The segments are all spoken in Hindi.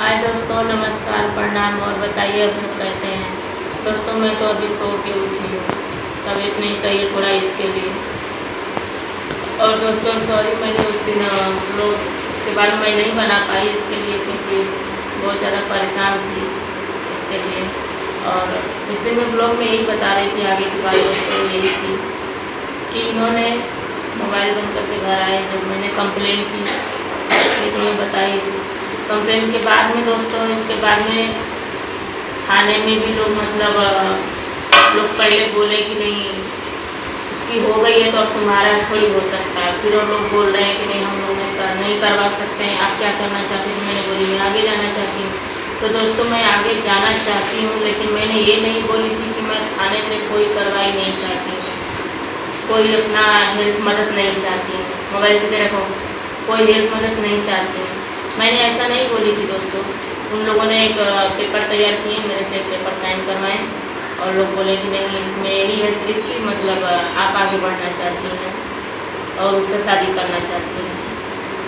हाय दोस्तों, नमस्कार, प्रणाम। और बताइए आप लोग कैसे हैं। दोस्तों मैं तो अभी सो के उठी हूँ, तबीयत नहीं सही है थोड़ा इसके लिए। और दोस्तों सॉरी, मैंने उस दिन लोग उसके बाद मैं नहीं बना पाई इसके लिए, क्योंकि बहुत ज़्यादा परेशान थी इसके लिए। और इस दिन मैं ब्लॉग में यही बता रही थी, आगे की बात दोस्तों यही थी कि इन्होंने मोबाइल बंद करके घर आए जब मैंने कंप्लेन की, ये तो मैं बताई थी। कंप्लेन के बाद में दोस्तों, इसके बाद में थाने में भी लोग लोग पहले बोले कि नहीं उसकी हो गई है तो अब तुम्हारा थोड़ी हो सकता है। फिर वो लोग बोल रहे हैं कि नहीं हम लोग नहीं करवा सकते हैं, आप क्या करना चाहते हैं। तो मैंने बोली मैं आगे जाना चाहती हूँ। तो दोस्तों मैं आगे जाना चाहती हूँ, लेकिन मैंने ये नहीं बोली थी कि मैं थाने से कोई कार्रवाई नहीं चाहती, कोई अपना हेल्प मदद नहीं चाहती, मोबाइल से दे रखो, कोई हेल्प मदद नहीं चाहती। मैंने ऐसा नहीं बोली थी दोस्तों। उन लोगों ने एक पेपर तैयार किए, मेरे से एक पेपर साइन करवाएं और लोग बोले कि नहीं इसमें यही है सिर्फ कि आप आगे बढ़ना चाहती हैं और उससे शादी करना चाहती हैं।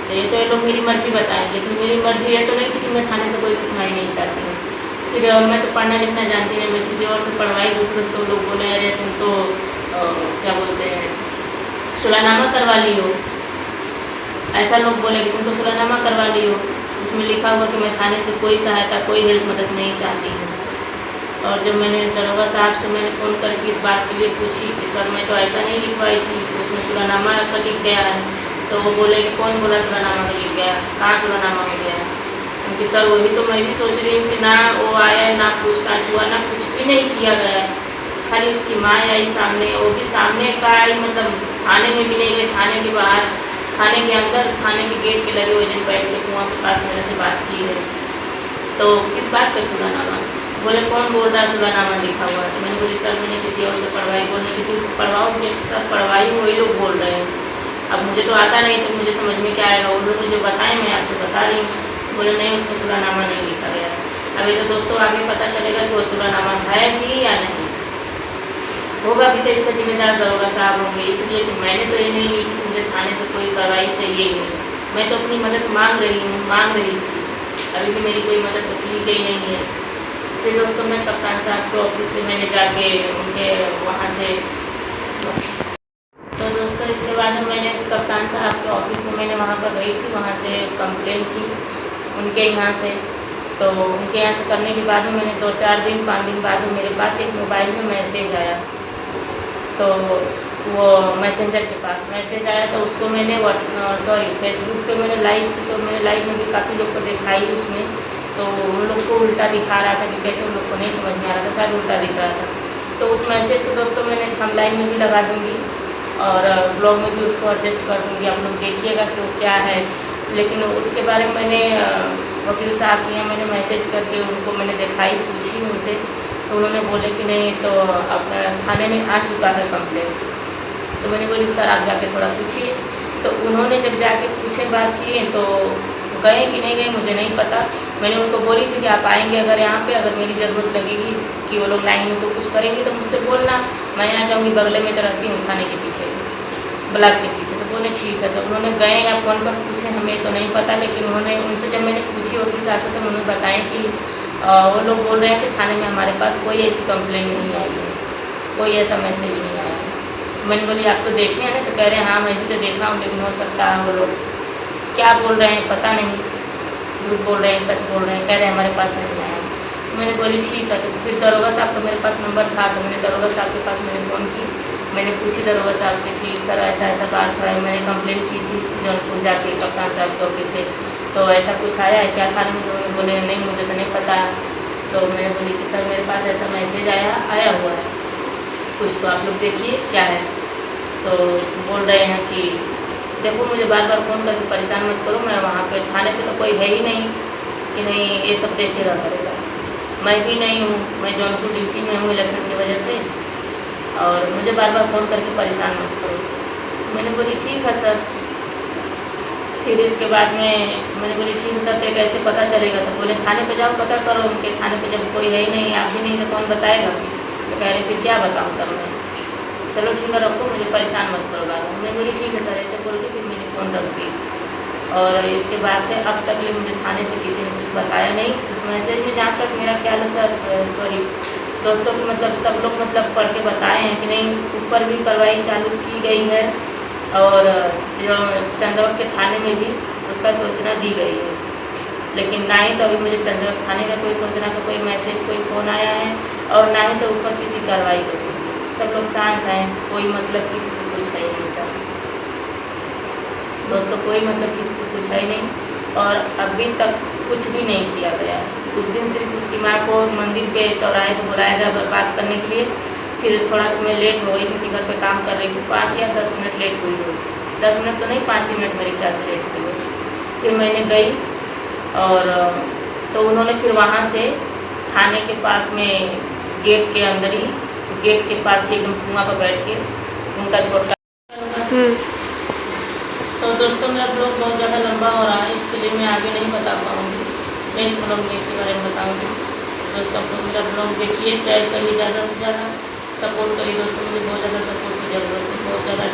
तो ये तो ये लोग मेरी मर्ज़ी बताएं, लेकिन मेरी मर्ज़ी ये तो नहीं थी कि मैं थाने से कोई सुनवाई नहीं चाहती हूँ। फिर मैं तो पढ़ना लिखना जानती नहीं, मैं किसी और से पढ़वाई दूसरे से, तो लोग बोले अरे तुम तो क्या बोलते हैं सुलहनामा करवा ली हो। ऐसा लोग बोले कि तुम तो सुलहनामा करवा ली हो, उसमें लिखा हुआ कि मैं थाने से कोई सहायता कोई हेल्प मदद नहीं चाहती हूँ। और जब मैंने दरोगा साहब से मैंने फ़ोन करके इस बात के लिए पूछी कि सर मैं तो ऐसा नहीं लिखवाई थी, उसमें सुलहनामा का लिख गया है। तो वो बोले कि कौन बोला सुलहनामा का लिख गया, कहाँ सुलहनामा हो गया है। क्योंकि सर वही तो मैं भी सोच रही हूँ कि ना वो आया, ना पूछताछ हुआ, ना कुछ भी नहीं किया गया। खाली उसकी माँ आई सामने, वो भी सामने का आई, थाने में भी नहीं गए, थाने के बाहर, थाने के अंदर, थाने के गेट के लगे हुए दिन बैठ के कुआं के पास मेरे से बात की है। तो किस बात का सुलहनामा? बोले कौन बोल रहा है सुलहनामा लिखा हुआ है। तो मैंने बोली सर मैंने किसी और से पढ़वाई। बोलने किसी से पढ़वाओ, सर पढ़वाई वही लोग बोल रहे हैं, अब मुझे तो आता नहीं तो मुझे समझ में क्या आएगा। वो लोग मुझे बताएं, मैं आपसे बता रही हूँ। बोले नहीं उसमें सुलहनामा नहीं लिखा गया है। अभी तो दोस्तों आगे पता चलेगा कि वो सुलहनामा है भी या नहीं होगा भी, तो इसका जिम्मेदार दरोगा साहब होंगे। इसलिए कि मैंने तो ये नहीं ली कि मुझे थाने से कोई कार्रवाई चाहिए ही नहीं। मैं तो अपनी मदद मांग रही थी, अभी भी मेरी कोई मदद तो की गई नहीं है। फिर दोस्तों मैं कप्तान साहब के ऑफिस से मैंने जाके उनके वहाँ से, तो दोस्तों इसके बाद में मैंने कप्तान साहब के ऑफिस में मैंने वहाँ पर गई थी, वहाँ से कंप्लेन की उनके यहाँ से। तो उनके यहाँ से करने के बाद में मैंने 2-4 दिन 5 दिन बाद में मेरे पास एक मोबाइल में मैसेज आया। तो वो मैसेंजर के पास मैसेज आया, तो उसको मैंने फेसबुक पे मैंने लाइव थी, तो मैंने लाइव में भी काफ़ी लोग को दिखाई उसमें। तो उन लोग को उल्टा दिखा रहा था कि कैसे, उन लोग को नहीं समझ में आ रहा था, शायद उल्टा दिख रहा था। तो उस मैसेज को दोस्तों मैंने थंबनेल में भी लगा दूँगी और ब्लॉग में भी उसको एडजस्ट कर दूँगी, आप लोग देखिएगा कि वो क्या है। लेकिन उसके बारे में मैंने वकील साहब के यहाँ मैंने मैसेज करके उनको मैंने दिखाई, पूछी उनसे, तो उन्होंने बोले कि नहीं तो अब थाने में आ चुका है कंप्लेन। तो मैंने बोली सर आप जाके थोड़ा पूछिए। तो उन्होंने जब जाके पूछे बात किए तो गए कि नहीं गए मुझे नहीं पता। मैंने उनको बोली थी कि आप आएंगे अगर यहाँ पे, अगर मेरी ज़रूरत लगेगी कि वो लोग लाइन को कुछ करेंगे तो मुझसे बोलना, मैं आ जाऊँगी, बगले में तो रहती हूँ थाने के पीछे, ब्लॉक के पीछे। तो बोले ठीक है। तो उन्होंने गए या फ़ोन पर पूछे हमें तो नहीं पता, लेकिन उन्होंने उनसे जब मैंने पूछी वकील साहब से, तो उन्होंने बताया कि वो लोग बोल रहे हैं कि थाने में हमारे पास कोई ऐसी कंप्लेन नहीं आई है, कोई ऐसा मैसेज नहीं आया है। मैंने बोली आप तो देखे हैं ना? तो कह रहे हैं हाँ मैं भी तो देखा हूँ, लेकिन हो सकता है वो लोग क्या बोल रहे हैं पता नहीं, झूठ बोल रहे हैं सच बोल रहे हैं, कह रहे हैं हमारे पास नहीं आया। तो मैंने बोली ठीक है। तो फिर दरोगा साहब का मेरे पास नंबर था, तो मैंने दरोगा साहब के पास मैंने फ़ोन की, मैंने पूछी दरोगा साहब से कि सर ऐसा ऐसा बात हुआ है, मैंने कंप्लेन की थी जौनपुर जाके कप्तान साहब के ऑफिस से, तो ऐसा कुछ आया है क्या थाने में? तो बोले नहीं मुझे तो नहीं पता। तो मैंने बोली कि सर मेरे पास ऐसा मैसेज आया हुआ है कुछ, तो आप लोग देखिए क्या है। तो बोल रहे हैं कि देखो मुझे बार बार फ़ोन करके परेशान मत करो, मैं वहाँ पे थाने पे तो कोई है ही नहीं कि नहीं ये सब देखेगा करेगा। मैं भी नहीं हूँ, मैं जौनपुर ड्यूटी में हूँ इलेक्शन की वजह से, और मुझे बार बार फ़ोन करके परेशान मत करो। मैंने बोली ठीक है सर। फिर इसके बाद में मैंने बोली ठीक है सर, तो कैसे पता चलेगा? तो बोले थाने पे जाओ पता करो। उनके थाने पे जब कोई है ही नहीं, आप भी नहीं तो कौन बताएगा? तो कह रहे फिर क्या बताऊँ तब मैं, चलो ठीक है रखो, मुझे परेशान मत करो बार बार। मैं बोली ठीक है सर, ऐसे बोल के फिर मैंने फ़ोन रख दी। और इसके बाद से अब तक ले मुझे थाने से किसी ने कुछ बताया नहीं। उस मैसेज में जहाँ तक मेरा ख्याल है सर, सॉरी दोस्तों की मतलब सब लोग मतलब पढ़ के बताए हैं कि नहीं, ऊपर भी कार्रवाई चालू की गई है और जो चंदौद के थाने में भी उसका सूचना दी गई है, लेकिन ना ही तो अभी मुझे चंदौद थाने का कोई सूचना का कोई मैसेज, कोई फ़ोन आया है और ना ही तो ऊपर किसी कार्रवाई का कुछ। सब लोग शांत हैं, कोई मतलब किसी से कुछ है ही नहीं सर दोस्तों, कोई मतलब किसी से कुछ है ही नहीं और अभी तक कुछ भी नहीं किया गया है। उस दिन सिर्फ उसकी माँ को मंदिर पे चौराहे पे बुलाया गया बात करने के लिए, फिर थोड़ा समय लेट हो गई क्योंकि घर पे काम कर रही थी, 5 या 10 मिनट लेट हुई हो, 10 मिनट तो नहीं 5 ही मिनट मेरे ख्याल से लेट हुई हो। फिर मैंने गई और तो उन्होंने फिर वहाँ से थाने के पास में गेट के अंदर ही, गेट के पास ही एकदम कुआं पर बैठ के उनका छोटा। तो दोस्तों मेरा ब्लॉग बहुत ज़्यादा लंबा हो रहा है, इसके लिए मैं आगे नहीं बता पाऊँगी, नेक्स्ट ब्लॉग में इसी बारे में बताऊँगी। दोस्तों आप लोग मेरा ब्लॉग देखिए, शेयर करिए, ज़्यादा से ज़्यादा सपोर्ट करिए दोस्तों, मुझे बहुत ज़्यादा सपोर्ट की ज़रूरत है, बहुत ज़्यादा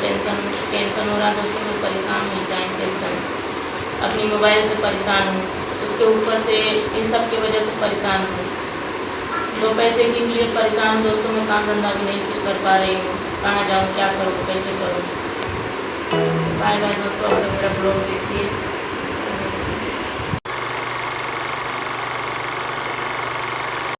टेंशन हो रहा है दोस्तों, मैं परेशान हूँ इस टाइम पे, एकदम अपनी मोबाइल से परेशान हूँ, उसके ऊपर से इन सब की वजह से परेशान हूँ, 2 पैसे के लिए परेशान हूँ दोस्तों, मैं काम धंधा भी नहीं कुछ कर पा रही हूँ, कहाँ जाऊँ, क्या करूँ, कैसे करूँ। बाय बाय दोस्तों, आप लोग मेरा ब्लॉग देखिए।